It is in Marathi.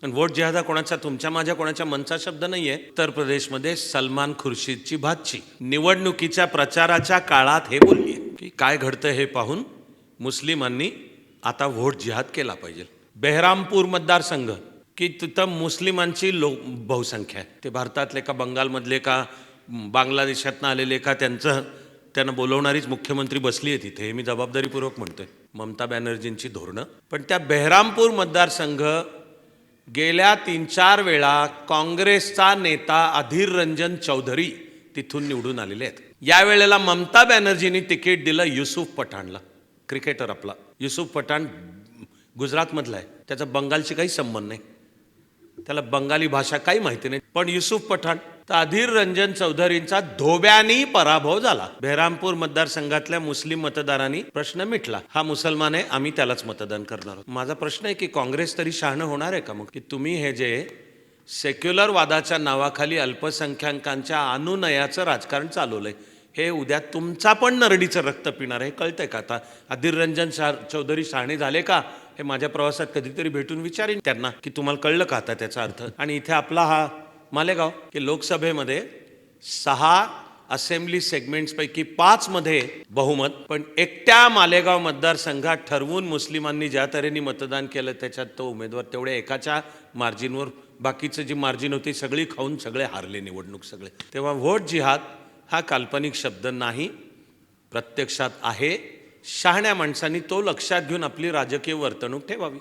आणि वोट जिहाद हा कोणाचा तुमच्या माझ्या कोणाच्या मनचा शब्द नाहीये. उत्तर प्रदेशमध्ये सलमान खुर्शीदची भाची निवडणुकीच्या प्रचाराच्या काळात हे बोलली की काय घडतं हे पाहून मुस्लिमांनी आता वोट जिहाद केला पाहिजे. बेहरामपूर मतदारसंघ की तिथं मुस्लिमांची बहुसंख्या आहे. ते भारतातले का बंगालमधले का बांगलादेशातनं आलेले का त्यांना बोलवणारीच मुख्यमंत्री बसली आहे तिथे. मी जबाबदारीपूर्वक म्हणतोय, ममता बॅनर्जींची धोरणं. पण त्या बेहरामपूर मतदारसंघ गेल्या 3-4 वेळा काँग्रेसचा नेता अधीर रंजन चौधरी तिथून निवडून आलेले आहेत. यावेळेला ममता बॅनर्जींनी तिकीट दिलं युसुफ पठाणला. क्रिकेटर आपला युसुफ पठाण गुजरातमधला आहे, त्याचा बंगालशी काही संबंध नाही, त्याला बंगाली भाषा काही माहिती नाही. पण युसुफ पठाण तर अधीर रंजन चौधरींचा धोब्यानी पराभव झाला. बेहरामपूर मतदारसंघातल्या मुस्लिम मतदारांनी प्रश्न मिटला, हा मुसलमान आहे, आम्ही त्यालाच मतदान करणार आहोत. माझा प्रश्न आहे की काँग्रेस तरी शहाणं होणार आहे का मग, की तुम्ही हे जे सेक्युलर वादाच्या नावाखाली अल्पसंख्याकांच्या अनुनयाचं राजकारण चालवलंय, हे उद्या तुमचा पण नरडीचं रक्त पिणार आहे. कळतंय का आता? अधीर रंजन चौधरी शहाणे झाले का हे माझ्या प्रवासात कधीतरी भेटून विचारीन त्यांना की तुम्हाला कळलं का आता त्याचा अर्थ. आणि इथे आपला हा मालेगाव की लोकसभेमध्ये 6 असेंब्ली सेगमेंट्सपैकी 5 मध्ये बहुमत, पण एकट्या मालेगाव मतदारसंघात ठरवून मुस्लिमांनी ज्या तऱ्हेने मतदान केलं त्याच्यात तो उमेदवार तेवढ्या एकाच्या मार्जिनवर, बाकीचं जी मार्जिन होती सगळी खाऊन सगळे हारले निवडणूक सगळे. तेव्हा वोट जिहाद हा काल्पनिक शब्द नाही, प्रत्यक्षात आहे. शहाण्या माणसांनी तो लक्षात घेऊन आपली राजकीय वर्तणूक ठेवावी.